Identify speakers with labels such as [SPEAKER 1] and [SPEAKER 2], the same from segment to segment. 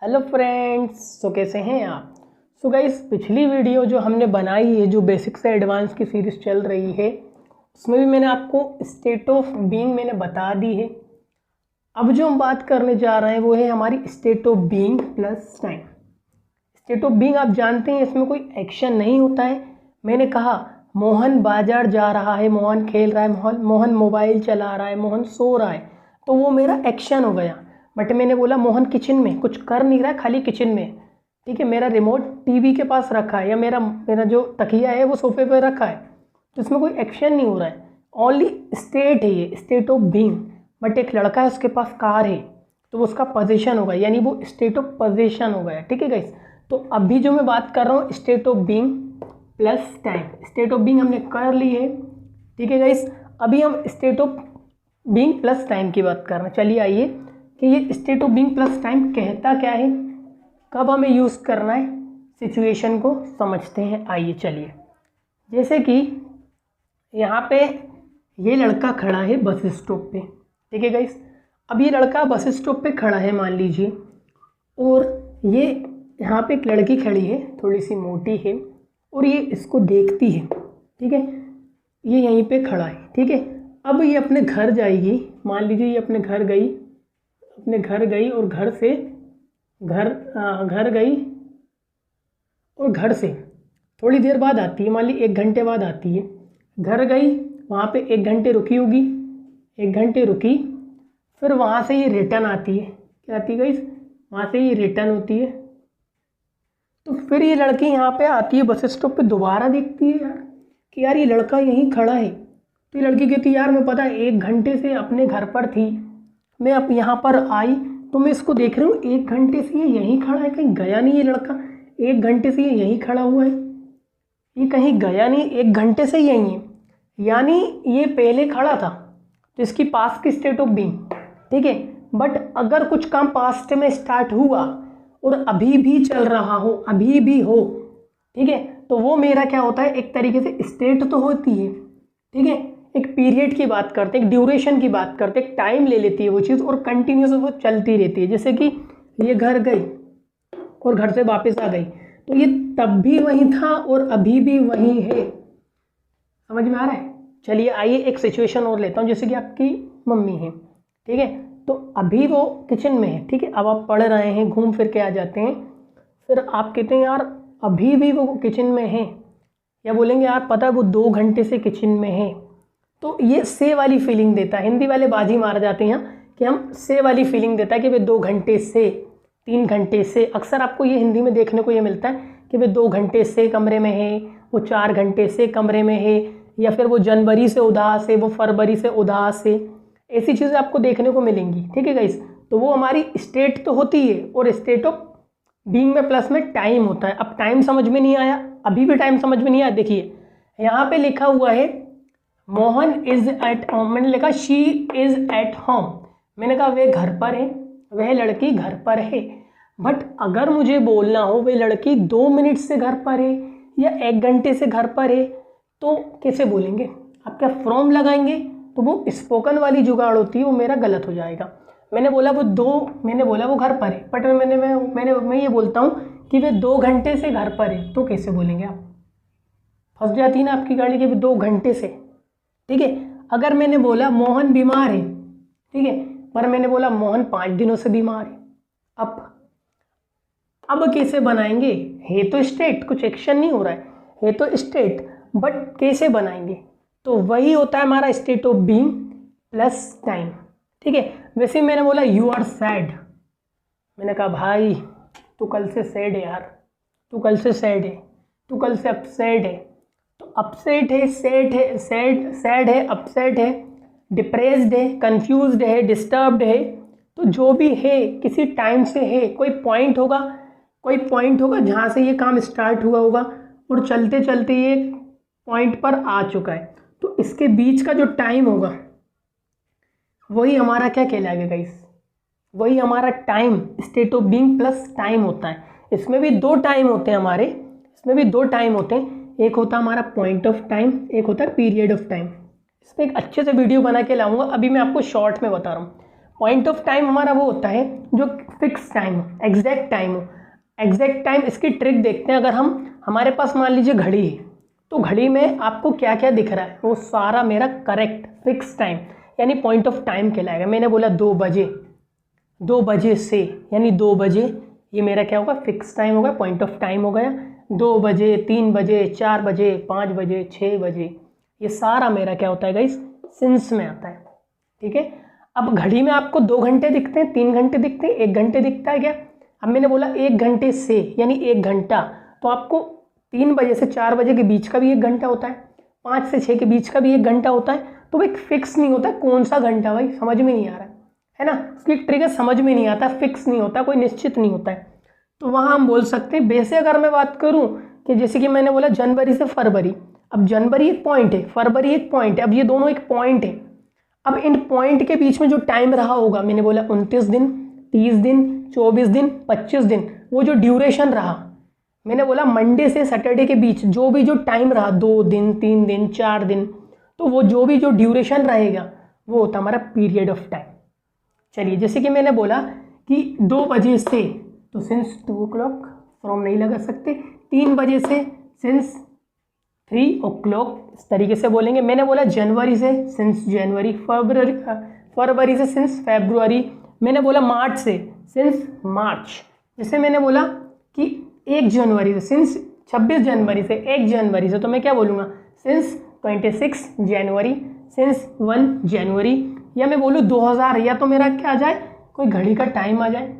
[SPEAKER 1] Hello friends, तो कैसे हैं आप। सो गाइस, पिछली वीडियो जो हमने बनाई है, जो बेसिक से एडवांस की सीरीज़ चल रही है, उसमें भी मैंने आपको स्टेट ऑफ बीइंग मैंने बता दी है। अब जो हम बात करने जा रहे हैं वो है हमारी state of being plus time. State of being आप जानते हैं, इसमें कोई एक्शन नहीं होता है। मैंने कहा मोहन बाजार जा रहा है, मोहन खेल रहा है, मोहन मोबाइल चला रहा है, मोहन सो रहा है, तो वो मेरा एक्शन हो गया। बट मैंने बोला मोहन किचन में कुछ कर नहीं रहा है, खाली किचन में, ठीक है, मेरा रिमोट टीवी के पास रखा है, या मेरा जो तकिया है वो सोफे पे रखा है, तो इसमें कोई एक्शन नहीं हो रहा है, ओनली स्टेट है ये, स्टेट ऑफ बीइंग। बट एक लड़का है, उसके पास कार है, तो वो उसका पोजीशन होगा, यानी वो स्टेट ऑफ पोजीशन हो गया। ठीक है गाइस, तो अभी जो मैं बात कर रहा हूँ state of being plus time. State of being हमने कर ली है, ठीक है गाइस। अभी हम state of being plus time की बात कर रहे हैं। चलिए आइए कि ये state of being plus time कहता क्या है, कब हमें यूज़ करना है, सिचुएशन को समझते हैं। आइए चलिए, जैसे कि यहाँ पे ये लड़का खड़ा है बस स्टॉप पे, ठीक है गाइस। अब ये लड़का बस स्टॉप पे खड़ा है मान लीजिए, और ये यहाँ पे एक लड़की खड़ी है, थोड़ी सी मोटी है, और ये इसको देखती है, ठीक है, ये यहीं पे खड़ा है, ठीक है। अब ये अपने घर जाएगी, मान लीजिए ये अपने घर गई और घर गई और घर से थोड़ी देर बाद आती है, मान ली 1 घंटे बाद आती है। घर गई, वहाँ पे 1 घंटे रुकी होगी, 1 घंटे रुकी, फिर वहाँ से ये रिटर्न आती है। क्या आती है गाइस? वहाँ से ये रिटर्न होती है। तो फिर ये लड़की यहाँ पे आती है बस स्टॉप पे, दोबारा देखती है यार कि यार ये लड़का यहीं खड़ा है। तो ये लड़की कहती है यार मैं पता है 1 घंटे से अपने घर पर थी, मैं अब यहाँ पर आई तो मैं इसको देख रही हूँ 1 घंटे से ये यहीं खड़ा है, कहीं गया नहीं। ये लड़का 1 घंटे से ये यहीं खड़ा हुआ है, ये कहीं गया नहीं, 1 घंटे से यहीं है, यानी ये पहले खड़ा था। तो इसकी पास्ट की स्टेट ऑफ बीइंग, ठीक है। बट अगर कुछ काम पास्ट में स्टार्ट हुआ और अभी भी चल रहा हो, अभी भी हो, ठीक है, तो वो मेरा क्या होता है, एक तरीके से स्टेट तो होती है, ठीक है। एक पीरियड की बात करते हैं, एक ड्यूरेशन की बात करते हैं, एक टाइम ले लेती है वो चीज़ और कंटिन्यूस वो चलती रहती है। जैसे कि ये घर गई और घर से वापस आ गई, तो ये तब भी वहीं था और अभी भी वहीं है। समझ में आ रहा है? चलिए आइए एक सिचुएशन और लेता हूँ, जैसे कि आपकी मम्मी है, ठीक है, तो अभी वो किचन में है, ठीक है। अब आप पढ़ रहे हैं, घूम फिर के आ जाते हैं, फिर आप कहते हैं यार अभी भी वो किचन में है, या बोलेंगे यार पता है वो 2 घंटे से किचन में है। तो ये से वाली फीलिंग देता है। हिंदी वाले बाजी मार जाते हैं कि हम से वाली फीलिंग देता है कि वे 2 घंटे से, 3 घंटे से। अक्सर आपको ये हिंदी में देखने को ये मिलता है कि वे 2 घंटे से कमरे में है, वो 4 घंटे से कमरे में है, या फिर वो जनवरी से उदास है, वो फरवरी से उदास है। ऐसी चीज़ें आपको देखने को मिलेंगी, ठीक है गाइस। तो वो हमारी स्टेट तो होती है, और स्टेट ऑफ बीइंग में प्लस में टाइम होता है। अब टाइम समझ में नहीं आया, अभी भी टाइम समझ में नहीं आया। देखिए यहाँ पे लिखा हुआ है मोहन इज एट होम, मैंने लिखा शी इज एट होम, मैंने कहा वे घर पर है, वह लड़की घर पर है। बट अगर मुझे बोलना हो वे लड़की 2 मिनट से घर पर है या 1 घंटे से घर पर है, तो कैसे बोलेंगे? आप क्या फ्रॉम लगाएंगे? तो वो स्पोकन वाली जुगाड़ होती है, वो मेरा गलत हो जाएगा। मैंने बोला वो घर पर है, बट मैं ये बोलता हूँ कि वे 2 घंटे से घर पर है, तो कैसे बोलेंगे आप? फंस जाती ना आपकी गाड़ी कि वे 2 घंटे से, ठीक है। अगर मैंने बोला मोहन बीमार है, ठीक है, पर मैंने बोला मोहन 5 दिनों से बीमार है, अब कैसे बनाएंगे? है तो स्टेट, कुछ एक्शन नहीं हो रहा है तो स्टेट, बट कैसे बनाएंगे? तो वही होता है हमारा state of being plus time, ठीक है। वैसे मैंने बोला यू आर सैड, मैंने कहा भाई तू कल से सैड है यार, तू कल से सैड है, तू कल से अपसेट है। तो अपसेट है, सैड है, अपसेट है, डिप्रेस्ड है, कंफ्यूज्ड है, डिस्टर्ब्ड है। तो जो भी है किसी टाइम से है, कोई पॉइंट होगा जहाँ से ये काम स्टार्ट हुआ होगा और चलते चलते ये पॉइंट पर आ चुका है। तो इसके बीच का जो टाइम होगा वही हमारा क्या कहलाएगा गाइस? वही हमारा time, state of being plus time होता है। इसमें भी 2 टाइम होते हैं हमारे, एक होता है हमारा पॉइंट ऑफ टाइम, एक होता है पीरियड ऑफ टाइम। इसमें एक अच्छे से वीडियो बना के लाऊंगा, अभी मैं आपको शॉर्ट में बता रहा हूँ। पॉइंट ऑफ टाइम हमारा वो होता है जो फिक्स टाइम हो, एग्जैक्ट टाइम हो। एग्जैक्ट टाइम, इसकी ट्रिक देखते हैं। अगर हमारे पास मान लीजिए घड़ी है, तो घड़ी में आपको क्या क्या दिख रहा है, वो सारा मेरा करेक्ट फिक्स टाइम यानी पॉइंट ऑफ टाइम कहलाएगा। मैंने बोला 2 बजे, 2 बजे से यानी 2 बजे, ये मेरा क्या होगा, फिक्स टाइम होगा, पॉइंट ऑफ टाइम हो गया। 2 बजे, 3 बजे, 4 बजे, 5 बजे, 6 बजे, ये सारा मेरा क्या होता है गाइस, सिंस में आता है। ठीक है, अब घड़ी में आपको 2 घंटे दिखते हैं, 3 घंटे दिखते हैं, 1 घंटे दिखता है क्या। अब मैंने बोला 1 घंटे से यानी 1 घंटा, तो आपको 3 बजे से 4 बजे के बीच का भी 1 घंटा होता है, 5 से 6 के बीच का भी 1 घंटा होता है। तो भाई फिक्स नहीं होता कौन सा घंटा, भाई समझ में नहीं आ रहा है ना, उसकी ट्रिगर समझ में नहीं आता, फिक्स नहीं होता, कोई निश्चित नहीं होता है। तो वहाँ हम बोल सकते हैं, वैसे अगर मैं बात करूँ कि जैसे कि मैंने बोला जनवरी से फरवरी, अब जनवरी एक पॉइंट है, फरवरी एक पॉइंट है, अब ये दोनों एक पॉइंट है। अब इन पॉइंट के बीच में जो टाइम रहा होगा, मैंने बोला 29 दिन, 30 दिन, 24 दिन, 25 दिन, वो जो ड्यूरेशन रहा, मैंने बोला मंडे से सैटरडे के बीच जो भी जो टाइम रहा, 2 दिन, 3 दिन, 4 दिन, तो वो जो भी जो ड्यूरेशन रहेगा वो होता हमारा पीरियड ऑफ टाइम। चलिए, जैसे कि मैंने बोला कि 2 बजे से, तो सिंस 2 o'clock फ्रॉम नहीं लगा सकते, 3 बजे से सिंस 3 o'clock, इस तरीके से बोलेंगे। मैंने बोला जनवरी से सिंस जनवरी, फरवरी से सिंस फरवरी, मैंने बोला मार्च से सिंस मार्च। जैसे मैंने बोला कि 1 जनवरी से सिंस 26 जनवरी से, 1 जनवरी से, तो मैं क्या बोलूँगा, सिंस 26 जनवरी, सिंस 1 जनवरी, या मैं बोलूँ 2000, या तो मेरा क्या आ जाए, कोई घड़ी का टाइम आ जाए,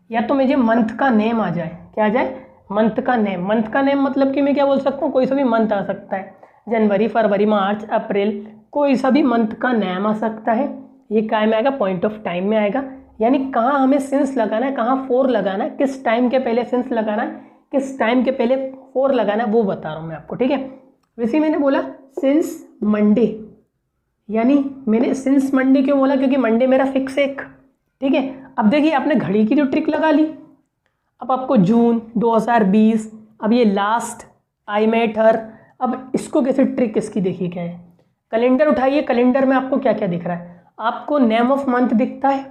[SPEAKER 1] या तो मुझे मंथ का नेम आ जाए। क्या आ जाए, मंथ का नेम। मंथ का नेम मतलब कि मैं क्या बोल सकता हूँ, कोई सा भी मंथ आ सकता है, जनवरी, फरवरी, मार्च, अप्रैल, कोई सा भी मंथ का नेम आ सकता है। ये काय में आएगा, पॉइंट ऑफ टाइम में आएगा, यानी कहाँ हमें सिंस लगाना है, कहाँ फोर लगाना है, किस टाइम के पहले सिंस लगाना है, किस टाइम के पहले फोर लगाना है, वो बता रहा हूँ मैं आपको। ठीक है, वैसे मैंने बोला सिंस मंडे, यानी मैंने सिंस मंडे क्यों बोला, क्योंकि मंडे मेरा फिक्स है एक। ठीक है, अब देखिए आपने घड़ी की जो ट्रिक लगा ली, अब आपको जून 2020, अब ये लास्ट आई मेट हर, अब इसको कैसे ट्रिक इसकी देखिए क्या है। कैलेंडर उठाइए, कैलेंडर में आपको क्या क्या दिख रहा है, आपको नेम ऑफ मंथ दिखता है,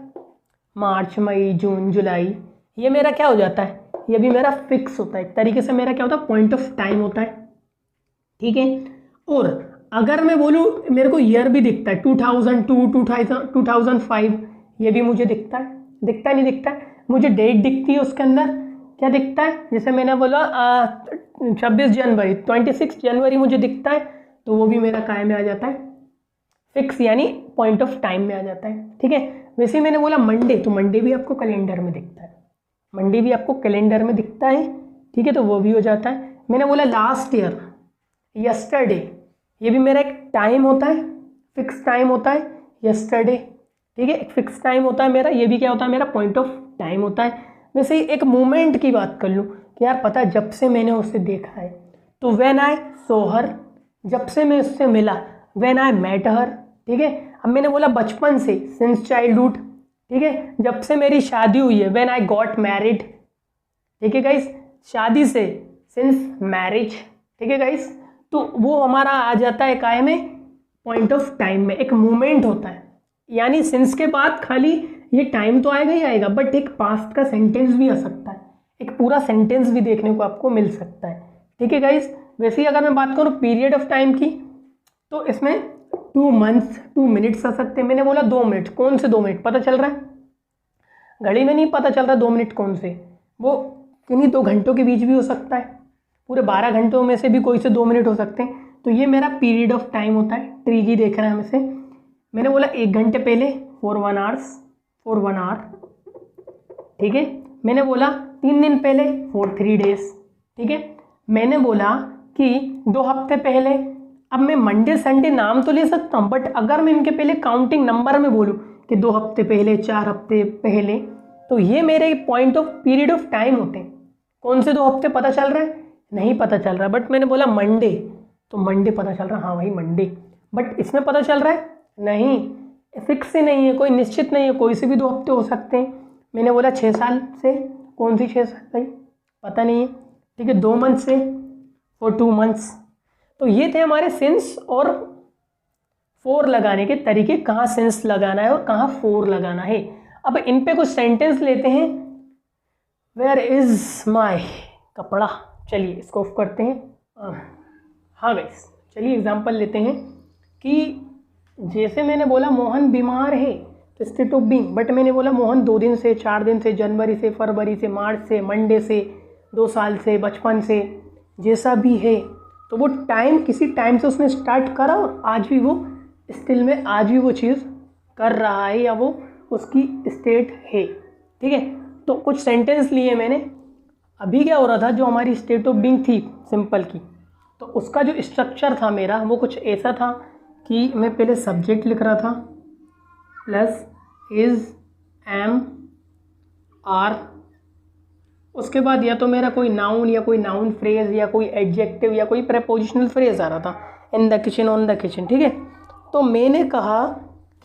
[SPEAKER 1] मार्च, मई, जून, जुलाई, ये मेरा क्या हो जाता है, ये भी मेरा फिक्स होता है, एक तरीके से मेरा क्या होता है, पॉइंट ऑफ टाइम होता है। ठीक है, और अगर मैं बोलूँ मेरे को ईयर भी दिखता है, 2002, 2005, ये भी मुझे दिखता है, दिखता नहीं दिखता है, मुझे डेट दिखती है उसके अंदर, क्या दिखता है, जैसे मैंने बोला 26 जनवरी, 26 जनवरी मुझे दिखता है, तो वो भी मेरा काय में आ जाता है, फिक्स यानी पॉइंट ऑफ टाइम में आ जाता है। ठीक है, वैसे मैंने बोला मंडे, तो मंडे भी आपको कैलेंडर में दिखता है, मंडे भी आपको कैलेंडर में दिखता है। ठीक है, तो वो भी हो जाता है। मैंने बोला लास्ट ईयर, यस्टरडे, ये भी मेरा एक टाइम होता है, फिक्स टाइम होता है, यस्टरडे। ठीक है, एक फिक्स टाइम होता है मेरा, ये भी क्या होता है, मेरा पॉइंट ऑफ टाइम होता है। वैसे ही एक मोमेंट की बात कर लूँ कि यार पता है जब से मैंने उससे देखा है, तो व्हेन आई सॉ हर, जब से मैं उससे मिला, व्हेन आई मेट हर। ठीक है, अब मैंने बोला बचपन से, सिंस चाइल्डहुड। ठीक है, जब से मेरी शादी हुई है, व्हेन आई गॉट मैरिड। ठीक है गाइस, शादी से, सिंस मैरिज। ठीक है गाइस, तो वो हमारा आ जाता है काय में, पॉइंट ऑफ टाइम में, एक मोमेंट होता है, यानी सिंस के बाद खाली ये टाइम तो आएगा ही आएगा, बट एक पास्ट का सेंटेंस भी आ सकता है, एक पूरा सेंटेंस भी देखने को आपको मिल सकता है। ठीक है गाइस, वैसे ही अगर मैं बात करूँ पीरियड ऑफ टाइम की, तो इसमें 2 मंथ्स, 2 मिनट्स आ सकते हैं। मैंने बोला 2 मिनट, कौन से 2 मिनट पता चल रहा है, घड़ी में नहीं पता चल रहा 2 मिनट कौन से, वो किन्हीं 2 घंटों के बीच भी हो सकता है, पूरे 12 घंटों में से भी कोई से 2 मिनट हो सकते हैं। तो ये मेरा पीरियड ऑफ टाइम होता है, ट्री ही देख रहे हैं हम इसे। मैंने बोला 1 घंटे पहले, फॉर 1 आवर्स, फॉर 1 आवर। ठीक है, मैंने बोला 3 दिन पहले, फॉर 3 डेज। ठीक है, मैंने बोला कि 2 हफ्ते पहले, अब मैं मंडे संडे नाम तो ले सकता हूँ, बट अगर मैं इनके पहले काउंटिंग नंबर में बोलूँ कि 2 हफ्ते पहले, 4 हफ्ते पहले, तो ये मेरे point of period of time होते हैं। कौन से 2 हफ्ते पता चल रहा है, नहीं पता चल रहा, बट मैंने बोला मंडे, तो मंडे पता चल रहा, हाँ भाई मंडे, बट इसमें पता चल रहा है नहीं, फिक्स ही नहीं है, कोई निश्चित नहीं है, कोई से भी 2 हफ्ते हो सकते हैं। मैंने बोला 6 साल से, कौन सी 6 साल भाई, पता नहीं है। ठीक है, 2 मंथ से, फॉर 2 मंथ्स। तो ये थे हमारे सिंस और फोर लगाने के तरीके, कहाँ सिंस लगाना है और कहाँ फोर लगाना है। अब इन पे कुछ सेंटेंस लेते हैं। वेयर इज माई कपड़ा, चलिए इसको ऑफ करते हैं। हाँ गाइस, चलिए एग्जांपल लेते हैं कि जैसे मैंने बोला मोहन बीमार है तो स्टेट ऑफ बीइंग, बट मैंने बोला मोहन 2 दिन से, 4 दिन से, जनवरी से, फरवरी से, मार्च से, मंडे से, 2 साल से, बचपन से, जैसा भी है, तो वो टाइम किसी टाइम से उसने स्टार्ट करा और आज भी वो स्टिल में आज भी वो चीज़ कर रहा है या वो उसकी स्टेट है। ठीक है, तो कुछ सेंटेंस लिए मैंने। अभी क्या हो रहा था, जो हमारी स्टेट ऑफ बीइंग थी सिंपल की, तो उसका जो स्ट्रक्चर था मेरा वो कुछ ऐसा था कि मैं पहले सब्जेक्ट लिख रहा था प्लस इज, एम, आर, उसके बाद या तो मेरा कोई नाउन या कोई नाउन फ्रेज या कोई एडजेक्टिव या कोई प्रेपोजिशनल फ्रेज आ रहा था, इन the kitchen, on the kitchen. ठीक है, तो मैंने कहा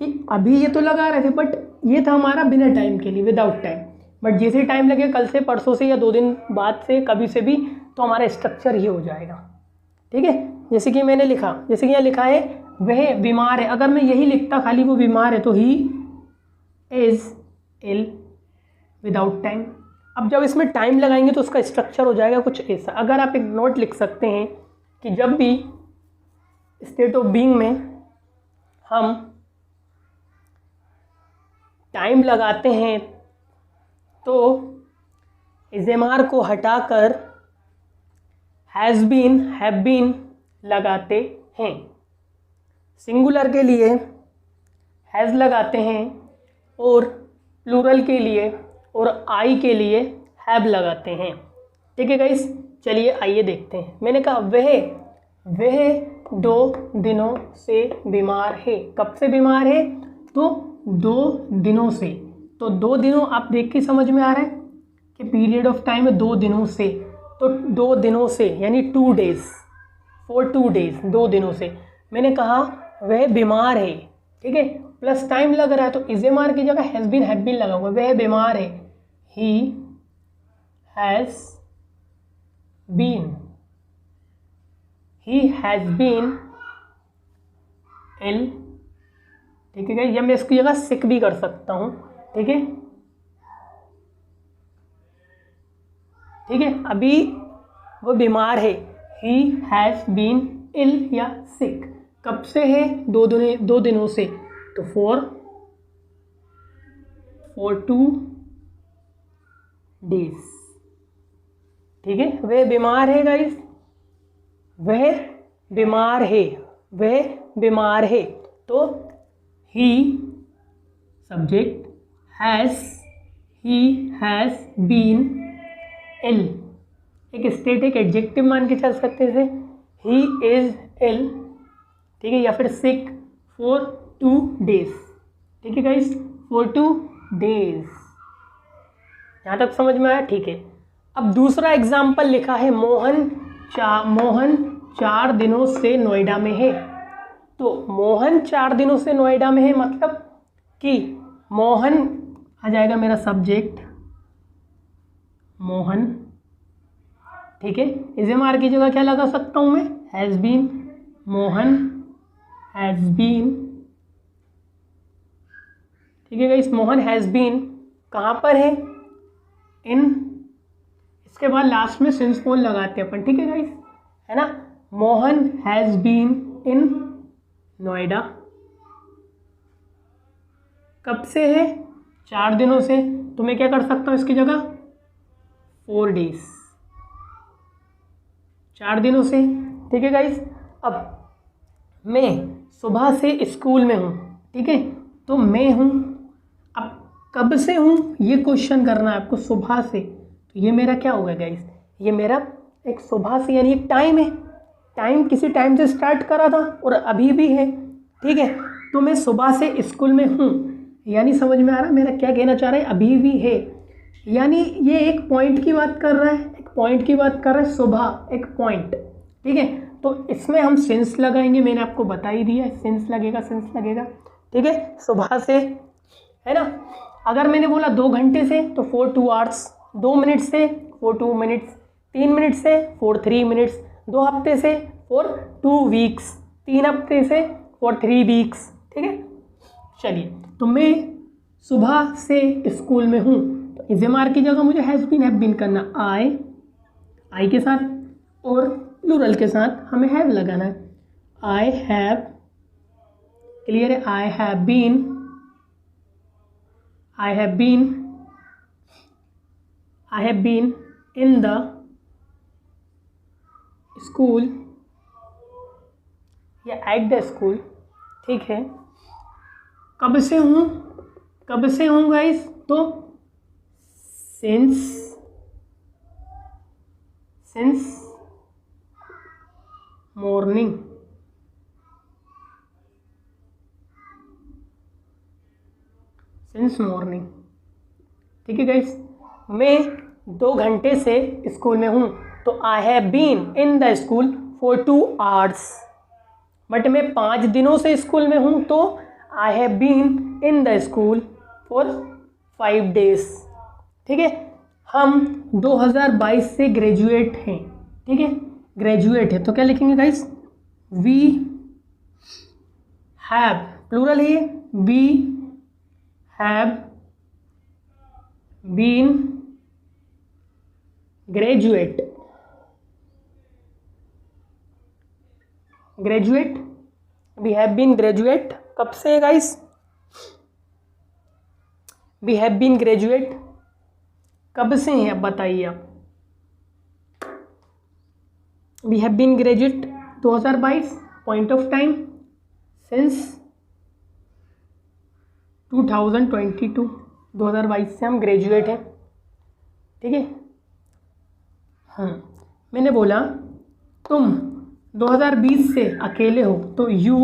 [SPEAKER 1] कि अभी ये तो लगा रहे थे बट ये था हमारा बिना टाइम के लिए, विदाउट टाइम, बट जैसे टाइम लगे कल से, परसों से या 2 दिन बाद से, कभी से भी, तो हमारा स्ट्रक्चर ये हो जाएगा। ठीक है, जैसे कि मैंने लिखा, जैसे कि यहाँ लिखा है वह बीमार है, अगर मैं यही लिखता खाली वो बीमार है तो he is ill without time. अब जब इसमें टाइम लगाएंगे तो उसका स्ट्रक्चर हो जाएगा कुछ ऐसा। अगर आप एक नोट लिख सकते हैं कि जब भी स्टेट ऑफ बीइंग में हम टाइम लगाते हैं तो इज़ेमार को हटाकर हैज़ बीन, हैव बीन लगाते हैं। सिंगुलर के लिए हैज़ लगाते हैं और प्लूरल के लिए और आई के लिए हैव लगाते हैं। ठीक है गाइस, चलिए आइए देखते हैं। मैंने कहा वह 2 दिनों से बीमार है। कब से बीमार है? तो 2 दिनों से। तो 2 दिनों आप देख के समझ में आ रहा है कि पीरियड ऑफ टाइम है 2 दिनों से, तो 2 दिनों से यानी 2 डेज, फॉर 2 डेज, 2 दिनों से। मैंने कहा वह बीमार है, ठीक है, प्लस टाइम लग रहा है तो इज़ेमार की जगह हैज़ बीन, हैव बीन लगाऊंगा। वह बीमार है, he has been, he has been ill. ठीक है, या मैं इसकी जगह सिक भी कर सकता हूँ। ठीक है, ठीक है, अभी वो बीमार है, ही हैज़ बीन इल या सिक। कब से है? 2 दिनों से, तो फॉर 2 डेज। ठीक है, वह बीमार है गाइस, वह बीमार है, वह बीमार है, तो ही subject, he has been ill, एक स्टेट, एक एडजेक्टिव मान के चल सकते थे, ही इज इल। ठीक है, या फिर सिक फॉर 2 डेज। ठीक है गाइस, फॉर 2 डेज। यहाँ तक समझ में आया? ठीक है, अब दूसरा एग्जाम्पल लिखा है मोहन 4 दिनों से नोएडा में है। तो मोहन 4 दिनों से नोएडा में है मतलब कि मोहन आ जाएगा मेरा सब्जेक्ट, मोहन। ठीक है, इज़ेमार की जगह क्या लगा सकता हूँ मैं? Has been, Mohan has been. ठीक है गाइस, मोहन हैज़ बीन कहाँ पर है? इन, इसके बाद लास्ट में सिंस पोल लगाते हैं अपन। ठीक है गाइस, है ना, Mohan has been in Noida. कब से है? 4 दिनों से, तो मैं क्या कर सकता हूँ इसकी जगह? 4 डेज, 4 दिनों से। ठीक है गाइस, अब मैं सुबह से स्कूल में हूँ। ठीक है, तो मैं हूँ, अब कब से हूँ ये क्वेश्चन करना है आपको, सुबह से। तो ये मेरा क्या होगा गाइस? ये मेरा एक सुबह से यानी एक टाइम है, टाइम किसी टाइम से स्टार्ट करा था और अभी भी है। ठीक है, तो मैं सुबह से स्कूल में हूँ, यानी समझ में आ रहा है मेरा क्या कहना चाह रहा है? अभी भी है, यानी ये एक पॉइंट की बात कर रहा है, एक पॉइंट की बात कर रहा है, सुबह एक पॉइंट। ठीक है, तो इसमें हम सिंस लगाएंगे, मैंने आपको बता ही दिया, सिंस लगेगा, सिंस लगेगा। ठीक है, सुबह से, है ना। अगर मैंने बोला 2 घंटे से तो फॉर 2 आवर्स, 2 मिनट से फॉर 2 मिनट्स, 3 मिनट से फॉर 3 मिनट्स, 2 हफ्ते से फॉर 2 वीक्स, 3 हफ्ते से फॉर 3 वीक्स। ठीक है, चलिए, तो मैं सुबह से स्कूल में हूँ, तो इज एम आर की जगह मुझे हैज़ बीन करना, आई के साथ, और प्लूरल के साथ हमें हैव लगाना है। आई हैव, क्लियर है, I have been in the school या एट द स्कूल। ठीक है, कब से हूँ गाइस, तो सिंस मॉर्निंग। ठीक है गाइस, मैं 2 घंटे से स्कूल में हूँ, तो I have been in the school for 2 hours. But मैं 5 दिनों से स्कूल में हूँ, तो I have been in the school for 5 days. ठीक है, हम 2022 से ग्रेजुएट हैं। ठीक है, ग्रेजुएट है, तो क्या लिखेंगे गाइस, वी हैव, प्लूरल है, we have been graduate. We have been graduate कब से है guys, we have been graduate कब से हैं, अब बताइए आप। We have been graduate 2022, point of time since 2022, 2022 से हम ग्रेजुएट हैं। ठीक है, हाँ, मैंने बोला तुम 2020 से अकेले हो, तो यू,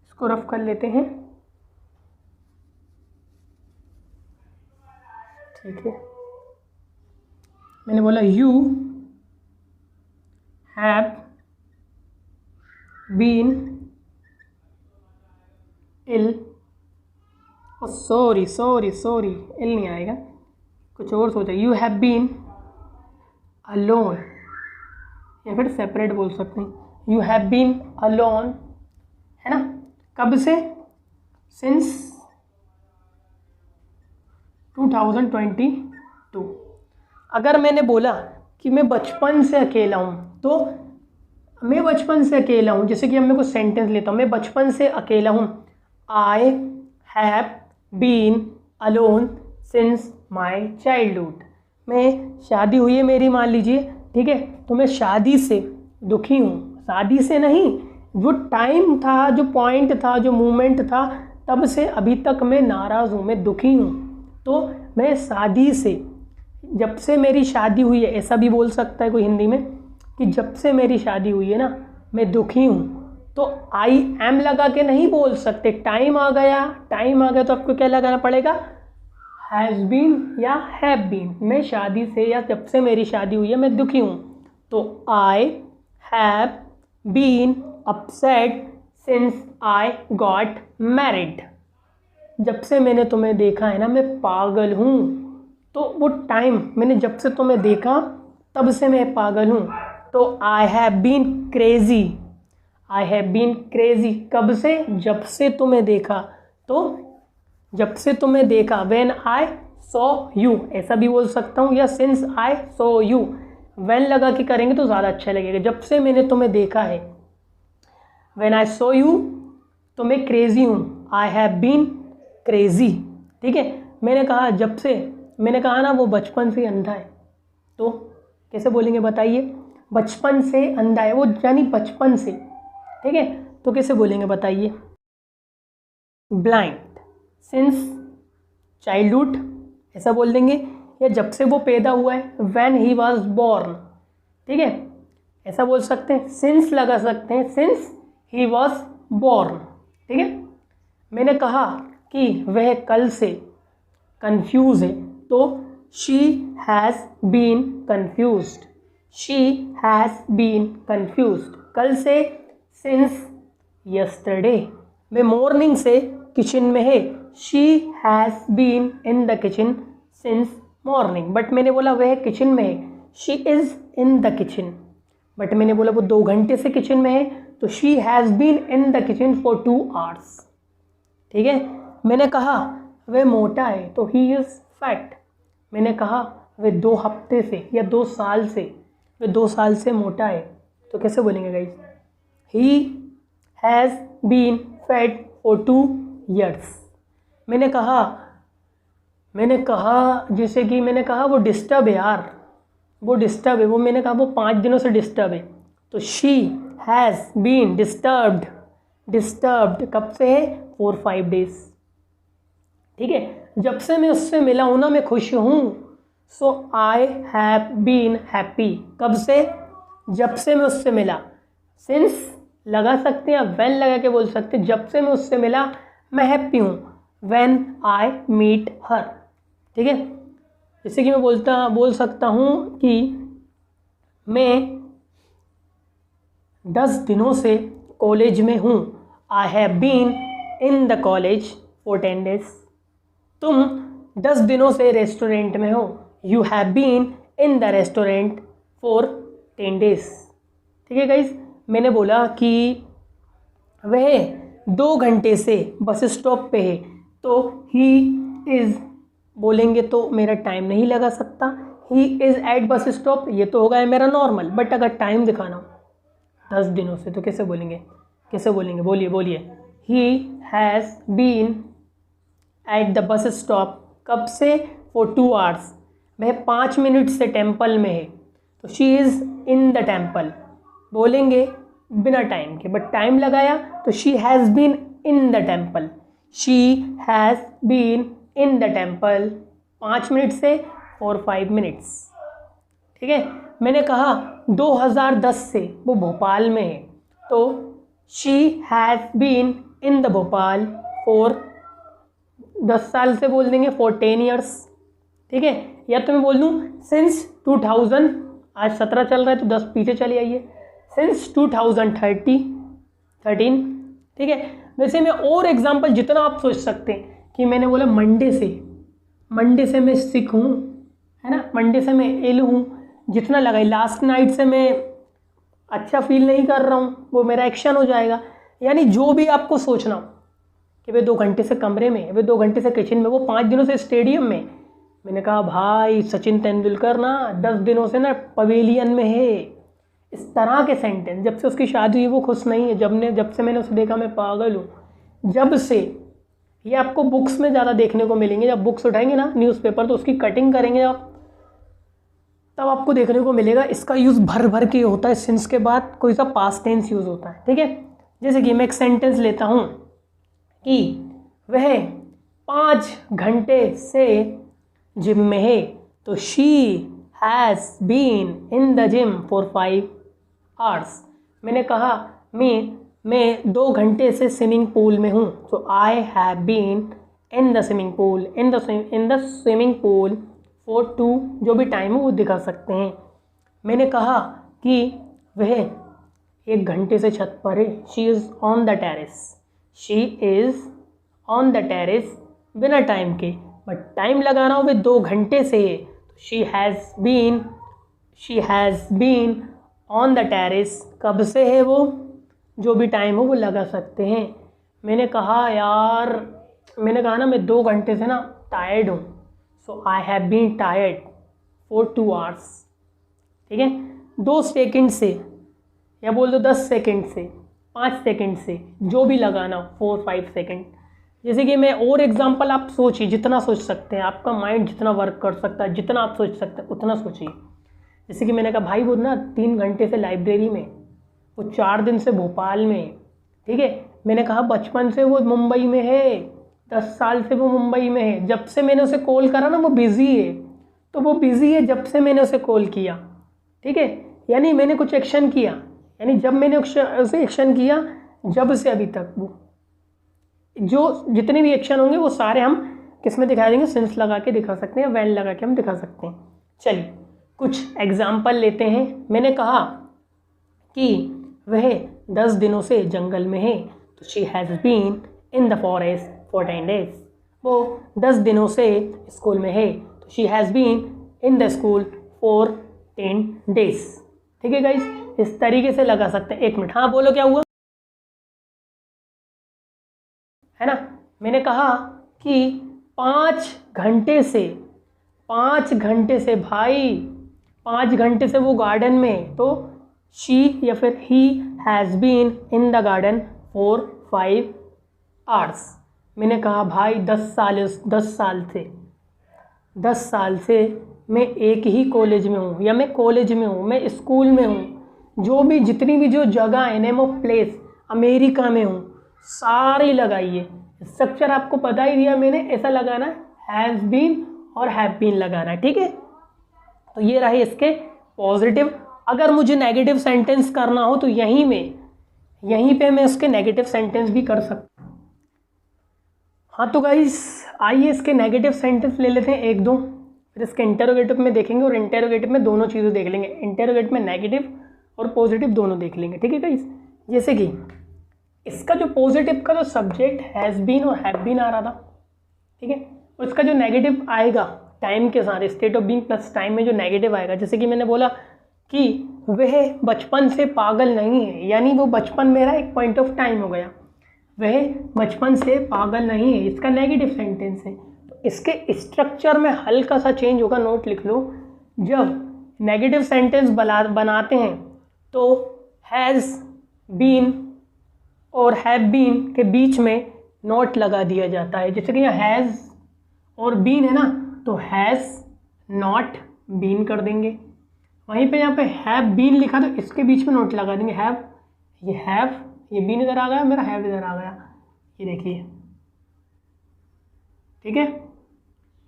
[SPEAKER 1] इसको रफ कर लेते हैं। ठीक है, मैंने बोला you have been ill, sorry ill नहीं आएगा, कुछ और सोचा, यू हैव बीन अलोन, या फिर सेपरेट बोल सकते हैं, यू हैव बीन अलोन, है ना, कब से, सिंस 2022। अगर मैंने बोला कि मैं बचपन से अकेला हूँ, तो मैं बचपन से अकेला हूँ, जैसे कि मैं कुछ सेंटेंस लेता हूँ, मैं बचपन से अकेला हूँ, I have been alone since my childhood. मैं, शादी हुई है मेरी, मान लीजिए, ठीक है, तो मैं शादी से दुखी हूँ, शादी से नहीं, जो टाइम था, जो पॉइंट था, जो मोमेंट था, तब से अभी तक मैं नाराज़ हूँ, मैं दुखी हूँ। तो मैं शादी से, जब से मेरी शादी हुई है, ऐसा भी बोल सकता है कोई हिंदी में कि जब से मेरी शादी हुई है ना, मैं दुखी हूँ। तो आई एम लगा के नहीं बोल सकते, टाइम आ गया तो आपको क्या लगाना पड़ेगा, हैज़ बीन या हैव बीन। मैं शादी से, या जब से मेरी शादी हुई है, मैं दुखी हूँ, तो I have been upset since I got married. जब से मैंने तुम्हें देखा है ना, मैं पागल हूँ। तो वो टाइम, मैंने जब से तुम्हें देखा तब से मैं पागल हूँ। तो आई हैव बीन क्रेजी, कब से, जब से तुम्हें देखा। तो जब से तुम्हें देखा, व्हेन आई सॉ यू, ऐसा भी बोल सकता हूँ, या since I saw you, when लगा के करेंगे तो ज़्यादा अच्छा लगेगा। जब से मैंने तुम्हें देखा है, व्हेन आई सॉ यू, तो मैं क्रेजी हूँ, आई हैव बीन क्रेजी। ठीक है, मैंने कहा जब से, मैंने कहा ना वो बचपन से अंधा है, तो कैसे बोलेंगे बताइए, बचपन से अंधा है वो, यानी बचपन से। ठीक है, तो कैसे बोलेंगे बताइए, ब्लाइंड सिंस चाइल्डहुड, ऐसा बोल देंगे, या जब से वो पैदा हुआ है, व्हेन ही वॉज बॉर्न। ठीक है, ऐसा बोल सकते हैं, सिंस लगा सकते हैं, सिंस ही वॉज बॉर्न। ठीक है, मैंने कहा कि वह कल से कंफ्यूज है, तो शी हैज़ बीन कंफ्यूज्ड, कल से, सिंस यस्टरडे। मैं मॉर्निंग से किचन में है, she has been in the kitchen since morning. But मैंने बोला वह किचन में है, she is in the kitchen, but मैंने बोला वो 2 घंटे से किचन में है, तो she has been in the kitchen for 2 hours. ठीक है। मैंने कहा वह मोटा है, तो ही इज़ फैट। मैंने कहा वह 2 हफ्ते से या 2 साल से, वह 2 साल से मोटा है, तो कैसे बोलेंगे guys? He has been fat for 2 years। मैंने कहा जैसे कि मैंने कहा वो डिस्टर्ब है यार, वो डिस्टर्ब है, वो मैंने कहा वो 5 दिनों से डिस्टर्ब है, तो शी हैज़ बीन डिस्टर्ब्ड कब से है? 4-5 days। ठीक है। जब से मैं उससे मिला हूँ ना मैं खुश हूँ, so I have been happy. कब से? जब से मैं उससे मिला। सिंस लगा सकते हैं, व्हेन लगा के बोल सकते हैं। जब से मैं उससे मिला मैं हैप्पी हूँ, व्हेन आई मीट हर। ठीक है। जैसे कि मैं बोल सकता हूँ कि मैं 10 दिनों से कॉलेज में हूँ। I have been in the college for 10 days। तुम 10 दिनों से रेस्टोरेंट में हो। You have been in the restaurant for 10 days। ठीक है गाइज। मैंने बोला कि वह 2 घंटे से बस स्टॉप पे है, तो ही इज़ बोलेंगे तो मेरा टाइम नहीं लगा सकता। He is at bus stop, ये तो होगा मेरा नॉर्मल। बट अगर टाइम दिखाना हो 10 दिनों से, तो कैसे बोलेंगे? बोलिए। He has been at the bus stop कब से? For 2 hours। वह 5 मिनट से टेम्पल में है, तो she is in the temple. बोलेंगे बिना टाइम के, बट टाइम लगाया तो she has been in the temple. She has been in the temple 5 minute से और 5 minutes। ठीक है। मैंने कहा 2010 से वो भोपाल में है, तो she has been in the Bhopal for 10 साल से बोल देंगे फॉर 10 years। ठीक है। या तो मैं बोल दूँ सिंस 2000, आज 17 चल रहा है तो 10 पीछे चले आइए, सिंस 2013। ठीक है। वैसे में और एग्जांपल जितना आप सोच सकते हैं कि मैंने बोला मंडे से मैं सिक हूँ, है ना, मंडे से मैं इल हूँ, जितना लगाई। लास्ट नाइट से मैं अच्छा फील नहीं कर रहा हूँ, वो मेरा एक्शन हो जाएगा। यानी जो भी आपको सोचना हो कि वे 2 घंटे से कमरे में, वे 2 घंटे से किचन में, वो 5 दिनों से स्टेडियम में। मैंने कहा भाई सचिन तेंदुलकर ना 10 दिनों से ना पवेलियन में है। इस तरह के सेंटेंस। जब से उसकी शादी हुई वो खुश नहीं है, जब से मैंने उसे देखा मैं पागल हूँ। जब से, ये आपको बुक्स में ज़्यादा देखने को मिलेंगे। जब बुक्स उठाएंगे ना न्यूज़पेपर, तो उसकी कटिंग करेंगे आप, तब आपको देखने को मिलेगा। इसका यूज़ भर के होता है, सिंस के बाद कोई सा पास्ट टेंस यूज़ होता है। ठीक है। जैसे कि मैं एक सेंटेंस लेता हूँ कि वह 5 घंटे से जिम में है, तो she has been in the gym for 5 hours। मैंने कहा मैं 2 घंटे से स्विमिंग पूल में हूँ, तो I have been in the swimming pool for 2, जो भी टाइम है वो दिखा सकते हैं। मैंने कहा कि वह 1 घंटे से छत पर है। She is on the terrace बिना टाइम के, बट टाइम लगाना हो वे 2 घंटे से है, तो she has been on the terrace. कब से है वो, जो भी टाइम हो वो लगा सकते हैं। मैंने कहा ना मैं 2 घंटे से ना टायर्ड हूँ, so I have been tired for 2 hours। ठीक है। 2 सेकंड से, या बोल दो 10 सेकंड से, 5 सेकंड से, जो भी लगाना हो, 4-5 सेकंड। जैसे कि मैं और एग्जांपल आप सोचिए, जितना सोच सकते हैं, आपका माइंड जितना वर्क कर सकता है, जितना आप सोच सकते हैं उतना सोचिए। जैसे कि मैंने कहा भाई वो ना 3 घंटे से लाइब्रेरी में, वो 4 दिन से भोपाल में। ठीक है। मैंने कहा बचपन से वो मुंबई में है, 10 साल से वो मुंबई में है। जब से मैंने उसे कॉल करा ना वो बिज़ी है, तो वो बिज़ी है जब से मैंने उसे कॉल किया। ठीक है। यानी मैंने कुछ एक्शन किया, यानी जब मैंने उसे एक्शन किया, जब से अभी तक वो जो जितने भी एक्शन होंगे वो सारे हम किस में दिखा देंगे? सिंस लगा के दिखा सकते हैं, व्हेन लगा के हम दिखा सकते हैं। चलिए कुछ एग्जाम्पल लेते हैं। मैंने कहा कि वह 10 दिनों से जंगल में है, तो she has been in the forest for 10 days। वो 10 दिनों से स्कूल में है, तो she has been in the school for 10 days। ठीक है गाइज। इस तरीके से लगा सकते हैं। 1 मिनट, हाँ बोलो क्या हुआ, है ना। मैंने कहा कि 5 घंटे से भाई 5 घंटे से वो गार्डन में, तो शी या फिर he has been in the garden for 5 hours. मैंने कहा भाई 10 साल से मैं एक ही कॉलेज में हूँ, या मैं कॉलेज में हूँ, मैं स्कूल में हूँ, जो भी जितनी भी जो जगह है, नेम ऑफ प्लेस, अमेरिका में हूँ, सारी लगाइए। स्ट्रक्चर आपको बता ही दिया मैंने, ऐसा लगाना है, हैज़ बीन और हैव बीन लगाना है, ठीक है। तो ये रहे इसके पॉजिटिव। अगर मुझे नेगेटिव सेंटेंस करना हो तो यहीं पे मैं उसके नेगेटिव सेंटेंस भी कर सकता हूँ। हाँ तो गाइस आइए इसके नेगेटिव सेंटेंस ले लेते हैं 1-2, फिर इसके इंटेरोगेटिव में देखेंगे, और इंटेरोगेटिव में दोनों चीज़ें देख लेंगे, इंटेरोगेटिव में नेगेटिव और पॉजिटिव दोनों देख लेंगे, ठीक है गाइस। जैसे कि इसका जो पॉजिटिव का जो सब्जेक्ट हैज़ बीन और हैव बीन आ रहा था, ठीक है, और इसका जो नेगेटिव आएगा टाइम के साथ, state of being plus time में जो नेगेटिव आएगा, जैसे कि मैंने बोला कि वह बचपन से पागल नहीं है, यानी वो बचपन मेरा एक पॉइंट ऑफ टाइम हो गया, वह बचपन से पागल नहीं है, इसका नेगेटिव सेंटेंस है। तो इसके स्ट्रक्चर में हल्का सा चेंज होगा, नोट लिख लो। जब नेगेटिव सेंटेंस बनाते हैं तो हैज़ बीन और हैव बीन के बीच में नोट लगा दिया जाता है। जैसे कि यहाँ हैज़ और बीन है ना, तो हैज़ नॉट बीन कर देंगे। वहीं पे यहाँ पे हैव बीन लिखा तो इसके बीच में नोट लगा देंगे, हैव, ये बीन इधर आ गया, मेरा हैव इधर आ गया, ये देखिए, ठीक है।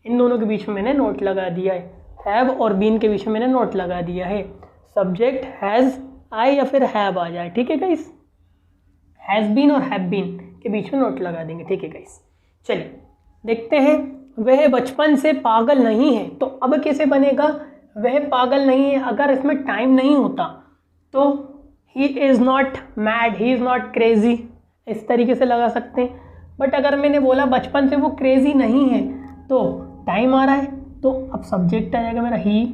[SPEAKER 1] इन दोनों के बीच में मैंने नोट लगा दिया है, हैव और बीन के बीच में मैंने नोट लगा दिया है। सब्जेक्ट हैज़ आए या फिर हैव आ जाए, ठीक है गाइस, हैज़ बीन और हैव बीन के बीच में नोट लगा देंगे, ठीक है गाइस। चलिए देखते हैं, वह बचपन से पागल नहीं है, तो अब कैसे बनेगा, वह पागल नहीं है। अगर इसमें टाइम नहीं होता तो he is not mad, he is not crazy, इस तरीके से लगा सकते हैं। बट अगर मैंने बोला बचपन से वो क्रेजी नहीं है, तो टाइम आ रहा है, तो अब सब्जेक्ट आ जाएगा मेरा, ही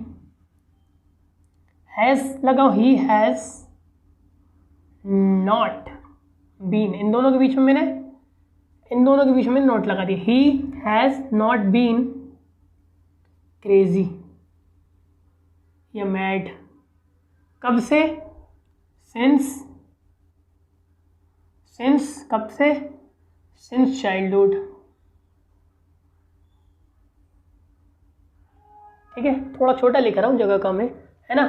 [SPEAKER 1] हैज़ लगाओ, ही हैज़ नॉट बीन, इन दोनों के बीच में नोट लगा दी, he has not been crazy या मैड। कब से, सिंस कब से, सिंस चाइल्डहुड, ठीक है। थोड़ा छोटा लिख रहा हूँ, जगह कम है ना।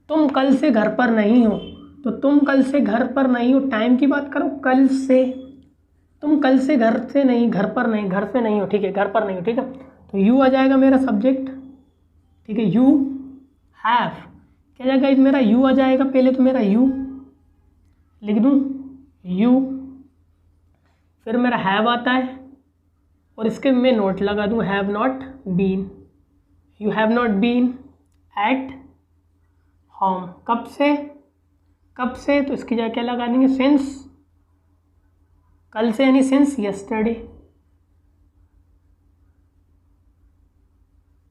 [SPEAKER 1] तुम कल से घर पर नहीं हो, तो तुम कल से घर पर नहीं हो, टाइम की बात करो, कल से, तुम कल से घर से नहीं, घर पर नहीं, घर से नहीं हो, ठीक है, घर पर नहीं हो, ठीक है। तो यू आ जाएगा मेरा सब्जेक्ट, ठीक है, यू हैव क्या जाएगा, इस मेरा यू आ जाएगा, पहले तो मेरा यू लिख दूँ, यू, फिर मेरा हैव आता है, और इसके मैं नोट लगा दूँ, have not been, you have not been at home. कब से, तो इसकी जगह क्या लगा देंगे, सिंस, कल से यानी सिंस यस्टरडे,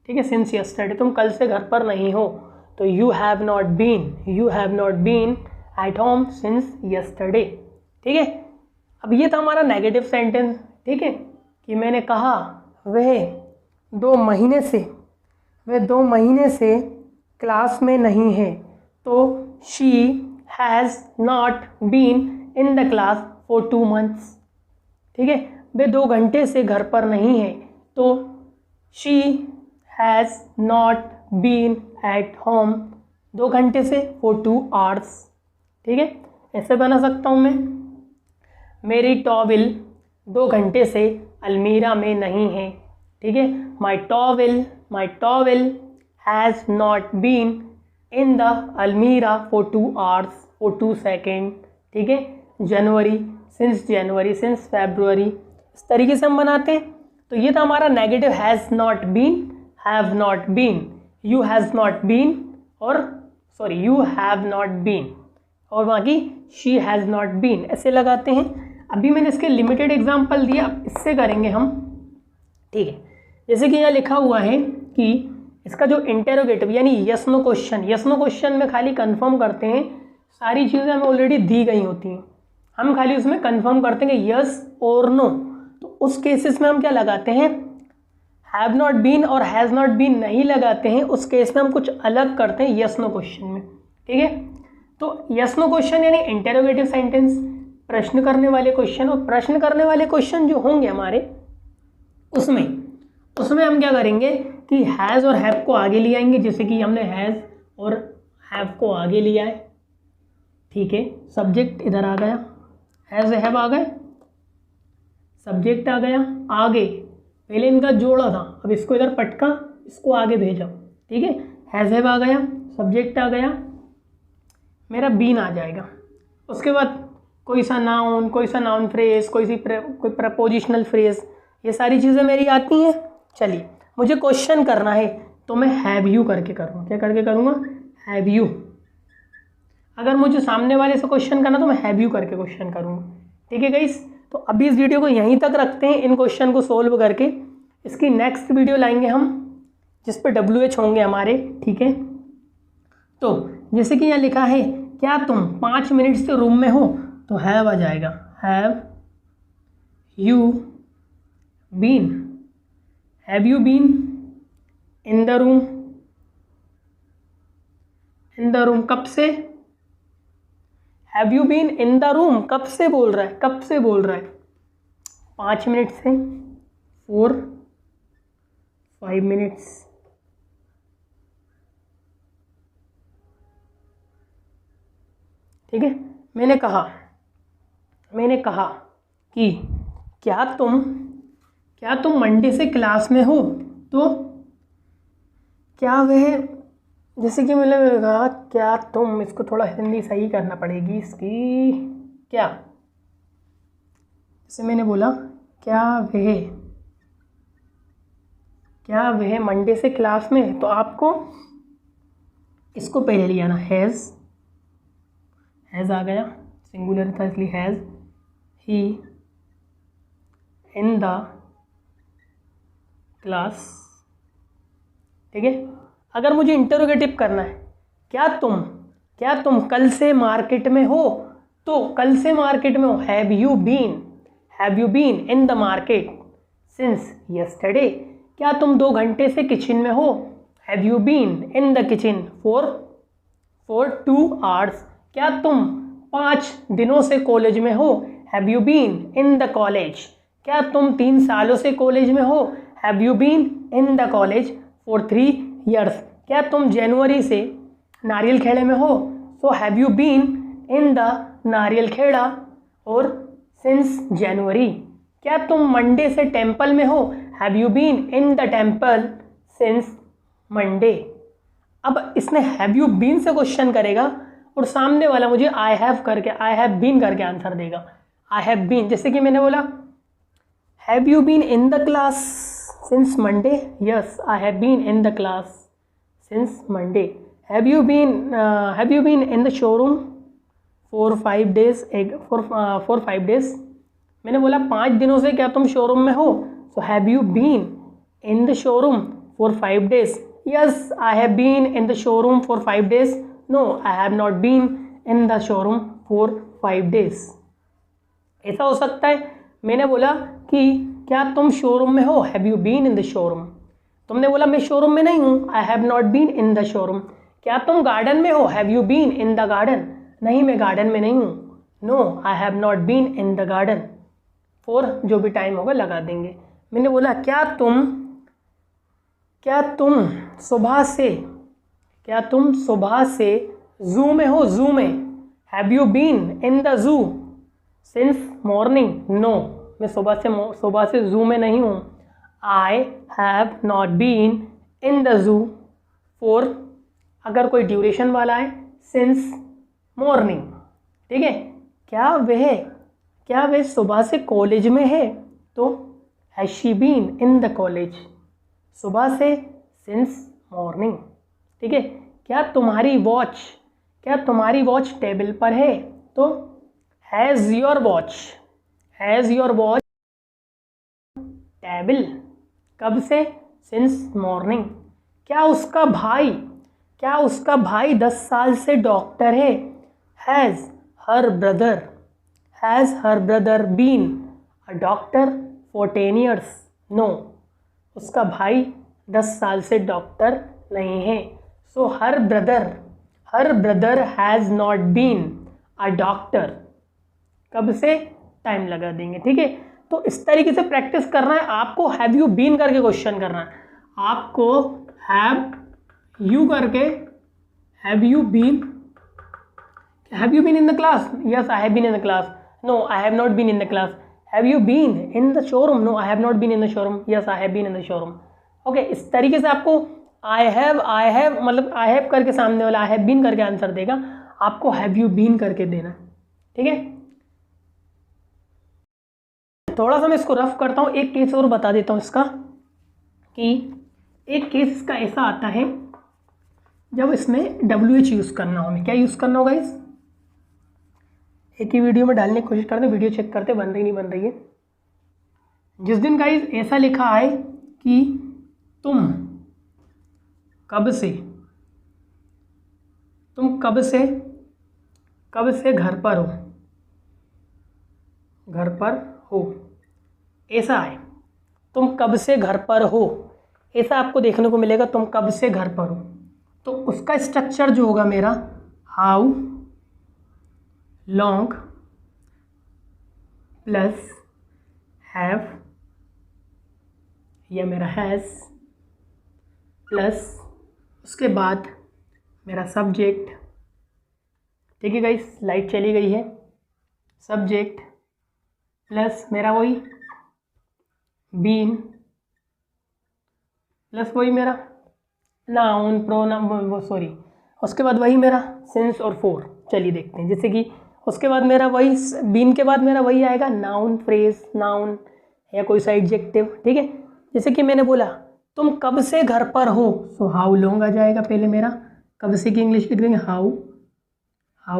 [SPEAKER 1] ठीक है, सिंस यस्टरडे, तुम कल से घर पर नहीं हो, तो you have not been at home since yesterday, ठीक है। अब ये था हमारा नेगेटिव सेंटेंस, ठीक है, कि मैंने कहा वह 2 महीने से क्लास में नहीं है, तो she has not been in the class for 2 months, ठीक है। वे 2 घंटे से घर पर नहीं है, तो she has not been at home 2 घंटे से फॉर 2 hours, ठीक है। ऐसे बना सकता हूँ मैं, मेरी टॉवेल 2 घंटे से अलमीरा में नहीं है, ठीक है। My towel has not been in the almirah for 2 hours for 2 seconds, ठीक है। जनवरी, सिंस फरवरी, इस तरीके से हम बनाते हैं। तो ये था हमारा negative, has not been, have not been, you has not been, और sorry you have not been, और बाकी शी हैज़ नॉट बीन, ऐसे लगाते हैं। अभी मैंने इसके लिमिटेड एग्जाम्पल दिया, अब इससे करेंगे हम, ठीक है। जैसे कि यहाँ लिखा हुआ है कि इसका जो इंटेरोगेटिव यानी यस नो क्वेश्चन में खाली कंफर्म करते हैं सारी चीज़ें हमें ऑलरेडी दी गई होती हैं, हम खाली उसमें कंफर्म करते हैं कि यस और नो। तो उस केसेस में हम क्या लगाते हैं, हैव नॉट बीन और हैज़ नॉट बीन नहीं लगाते हैं, उस केस में हम कुछ अलग करते हैं यस नो क्वेश्चन में। ठीक है, तो यस नो क्वेश्चन यानी इंटेरोगेटिव सेंटेंस, प्रश्न करने वाले क्वेश्चन। और प्रश्न करने वाले क्वेश्चन जो होंगे हमारे उसमें हम क्या करेंगे कि हैज़ और हैव को आगे ले आएंगे, जैसे कि हमने हैज़ और हैव को आगे लिया है। ठीक है, सब्जेक्ट इधर आ गया, हैज़ हैव आ गए, सब्जेक्ट आ गया आगे, पहले इनका जोड़ा था, अब इसको इधर पटका, इसको आगे भेजा। ठीक है, हैज़ हैव आ गया, सब्जेक्ट आ गया, मेरा बीन आ जाएगा। उसके बाद कोई सा नाउन फ्रेज, कोई प्रपोजिशनल फ्रेज, ये सारी चीज़ें मेरी आती हैं। चलिए, मुझे क्वेश्चन करना है तो मैं हैव यू करके करूँगा। क्या करके करूँगा, हैव यू। अगर मुझे सामने वाले से क्वेश्चन करना तो मैं हैव यू करके क्वेश्चन करूँगा। ठीक है गाइस, तो अभी इस वीडियो को यहीं तक रखते हैं, इन क्वेश्चन को सोल्व करके। इसकी नेक्स्ट वीडियो लाएंगे हम जिस पे WH होंगे हमारे। ठीक है, तो जैसे कि यहाँ लिखा है, क्या तुम 5 मिनट से रूम में हो, तो हैव आ जाएगा, have you been, have you been in the room, in the room कब से, have you been in the room कब से बोल रहा है, कब से बोल रहा है, 5 मिनट से, 4 5 मिनट्स। ठीक है, मैंने कहा कि क्या तुम मंडे से क्लास में हो, तो क्या वह, जैसे कि मैंने कहा क्या तुम, इसको थोड़ा हिंदी सही करना पड़ेगी इसकी, क्या, जैसे मैंने बोला क्या वह मंडे से क्लास में है, तो आपको इसको पहले ले आना, हैज़ आ गया, सिंगुलर था इसलिए has, he in the class. ठीक है, अगर मुझे इंटरोगेटिव करना है, क्या तुम कल से मार्केट में हो, तो कल से मार्केट में हो, have you been in the market since yesterday. क्या तुम 2 घंटे से किचन में हो, have you been in the kitchen for 2 hours. क्या तुम 5 दिनों से कॉलेज में हो, have you been in the college. क्या तुम 3 सालों से कॉलेज में हो, have you been in the college for 3 years. क्या तुम जनवरी से नारियल खेड़े में हो, so have you been in the नारियल खेड़ा और सिंस जनवरी। क्या तुम मंडे से टेम्पल में हो, have you been in the temple since Monday. अब इसने हैव यू बीन से क्वेश्चन करेगा और सामने वाला मुझे आई हैव बीन करके आंसर देगा। आई हैव बीन, जैसे कि मैंने बोला have you been in the class since Monday, yes I have been in the class since Monday. Have you been in the showroom for 5 days, मैंने बोला 5 दिनों से क्या तुम शोरूम में हो, so have you been in the showroom for 5 days, yes I have been in the showroom for 5 days, no I have not been in the showroom for 5 days. ऐसा हो सकता है, मैंने बोला कि क्या तुम शोरूम में हो, have you been in the showroom, तुमने बोला मैं शोरूम में नहीं हूँ, I have not been in the showroom. क्या तुम गार्डन में हो, have you been in the garden, नहीं मैं गार्डन में नहीं हूँ, no I have not been in the garden. For जो भी टाइम होगा लगा देंगे। मैंने बोला क्या तुम सुबह से जू में हो, जू में, have you been in the zoo since morning, no मैं सुबह से जू में नहीं हूँ, I have not been in the zoo for, अगर कोई ड्यूरेशन वाला है, सिंस मॉर्निंग। ठीक है, क्या वह सुबह से कॉलेज में है, तो has she been in the college, सुबह से सिंस मॉर्निंग। ठीक है, क्या तुम्हारी वॉच टेबल पर है, तो हैज़ योर वॉच टेबल, कब से, सिंस मॉर्निंग। क्या उसका भाई 10 साल से डॉक्टर है, has her brother been a doctor for 10 years? No, उसका भाई 10 साल से डॉक्टर नहीं है। So her brother has not been a doctor, कब से, टाइम लगा देंगे, ठीक है। तो इस तरीके से प्रैक्टिस करना है आपको। हैव यू बीन करके क्वेश्चन करना है आपको। हैव यू करके, have you been in the class? Yes, I have been in the class. No, I have not been in the class. Have you been in the showroom? No, I have not been in the showroom. Yes, I have been in the showroom. Okay, इस तरीके से आपको I have मतलब I have करके सामने वाला आई have been करके answer देगा, आपको हैव यू बीन करके देना, ठीक है। थोड़ा सा मैं इसको रफ करता हूँ, एक केस और बता देता हूँ इसका, कि एक केस इसका ऐसा आता है जब इसमें WH यूज़ करना हो। हमें क्या यूज़ करना होगा? इस एक ही वीडियो में डालने की कोशिश करते, वीडियो चेक करते बन रही नहीं बन रही है। जिस दिन गाइस ऐसा लिखा है कि तुम कब से घर पर हो, ऐसा है, तुम कब से घर पर हो, ऐसा आपको देखने को मिलेगा, तुम कब से घर पर हो। तो उसका स्ट्रक्चर जो होगा मेरा, हाउ लॉन्ग प्लस हैव, या मेरा हैज़ प्लस उसके बाद मेरा सब्जेक्ट, ठीक है गाइस, लाइट चली गई है, सब्जेक्ट प्लस मेरा वही बीन प्लस वही मेरा नाउन प्रोनाउन, वो सॉरी, उसके बाद वही मेरा सिंस और फॉर। चलिए देखते हैं, जैसे कि उसके बाद मेरा वही बीन के बाद मेरा वही आएगा नाउन, फ्रेज, नाउन या कोई सा एडजेक्टिव, ठीक है। जैसे कि मैंने बोला तुम कब से घर पर हो, सो हाउ लॉन्ग आ जाएगा पहले मेरा, कब से की इंग्लिश लिख देंगे हाउ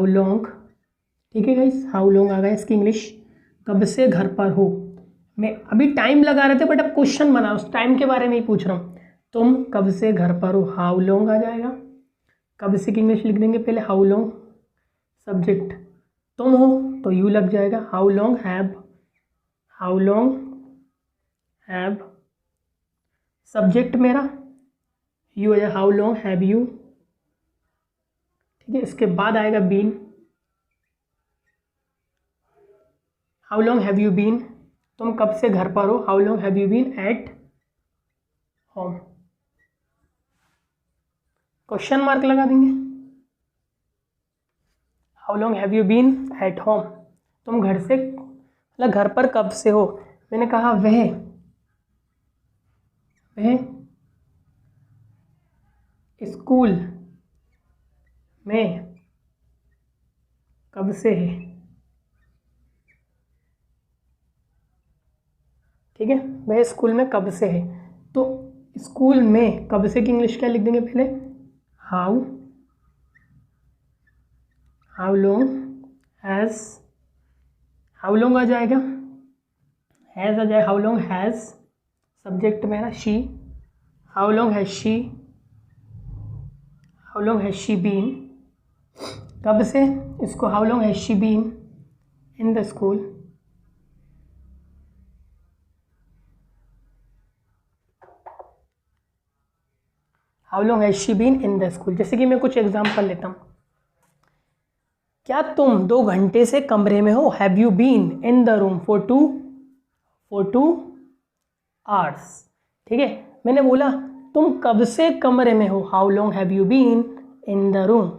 [SPEAKER 1] लॉन्ग, ठीक है गाइस, हाउ लॉन्ग आ गया इसकी इंग्लिश, कब से घर पर हो। मैं अभी टाइम लगा रहे थे बट अब क्वेश्चन बना, उस टाइम के बारे में ही पूछ रहा हूँ। तुम कब से घर पर हो, हाउ लॉन्ग आ जाएगा, कब से की इंग्लिश लिख देंगे पहले हाउ लॉन्ग, सब्जेक्ट तुम हो तो यू लग जाएगा, हाउ लॉन्ग हैव, सब्जेक्ट मेरा यू है, हाउ लॉन्ग हैव यू, ठीक है। इसके बाद आएगा been, how long have you been, तुम कब से घर पर हो, how long have you been at home, question mark लगा देंगे, how long have you been at home, तुम घर से मतलब घर पर कब से हो। मैंने कहा वह स्कूल में कब से है, ठीक है, वह स्कूल में कब से है। तो स्कूल में कब से की इंग्लिश क्या लिख देंगे पहले, हाउ लॉन्ग आ जाएगा, हैज़ आ जाए, हाउ लॉन्ग हैज़, सब्जेक्ट मेरा she, how long has she been, कब से इसको, how long has she been in the school, how long has she been in the school. जैसे कि मैं कुछ एग्जाम्पल लेता हूँ, क्या तुम 2 घंटे से कमरे में हो, have you been in the room for 2 hours, ठीक है। मैंने बोला तुम कब से कमरे में हो, how long have you been in the room.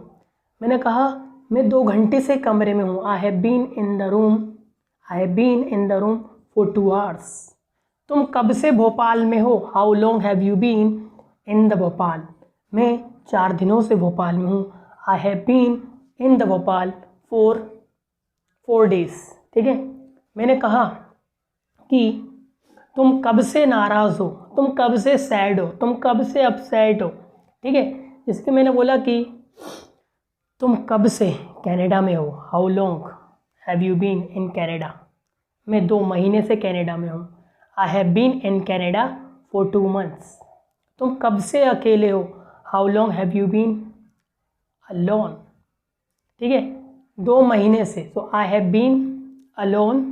[SPEAKER 1] मैंने कहा मैं 2 घंटे से कमरे में हूँ, I have been in the room for 2 hours। तुम कब से भोपाल में हो, how long have you been in the Bhopal, मैं 4 दिनों से भोपाल में हूँ, I have been in the Bhopal for 4 days, ठीक है। मैंने कहा कि तुम कब से नाराज़ हो, तुम कब से सैड हो, तुम कब से अपसेट हो, ठीक है। जैसे कि मैंने बोला कि तुम कब से कनाडा में हो, how long have you been in Canada, मैं 2 महीने से कनाडा में हूँ, I have been in Canada for 2 months। तुम कब से अकेले हो, how long have you been alone, ठीक है। 2 महीने से, so I have been alone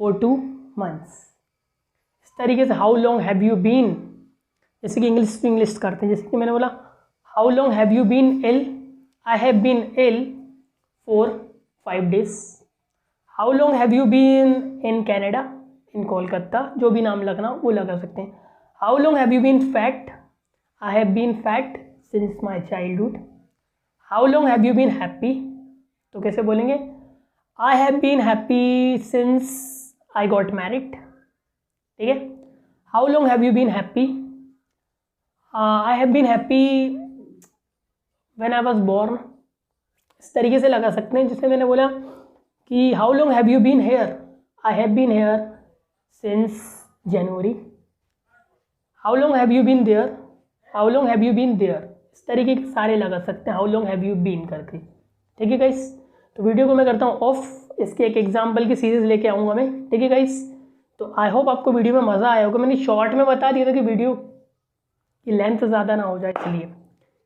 [SPEAKER 1] for 2 months। इस तरीके से how long have you been, जैसे कि इंग्लिश टू इंग्लिश करते हैं, जैसे कि मैंने बोला how long have you been ill, I have been ill for 5 days। How long have you been in Canada, in Kolkata, जो भी नाम लगना वो लगा सकते हैं। How long have you been fat, I have been fat since my childhood. How long have you been happy, तो कैसे बोलेंगे, I have been happy since I got married. ठीक है, how long have you been happy, I have been happy when I was born. इस तरीके से लगा सकते हैं। जैसे मैंने बोला कि how long have you been here, I have been here since January. How long have you been there, how long have you been there. इस तरीके के सारे लगा सकते हैं how long have you been करके। ठीक है गाइस, तो वीडियो को मैं करता हूँ ऑफ, इसके एक एग्जाम्पल की सीरीज लेके आऊँगा मैं। ठीक है गाइस, तो आई होप आपको वीडियो में मज़ा आया होगा। मैंने शॉर्ट में बता दिया था कि वीडियो की लेंथ ज़्यादा ना हो जाए।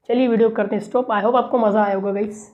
[SPEAKER 1] चलिए वीडियो करते हैं स्टॉप। आई होप आपको मज़ा आया होगा गाइस।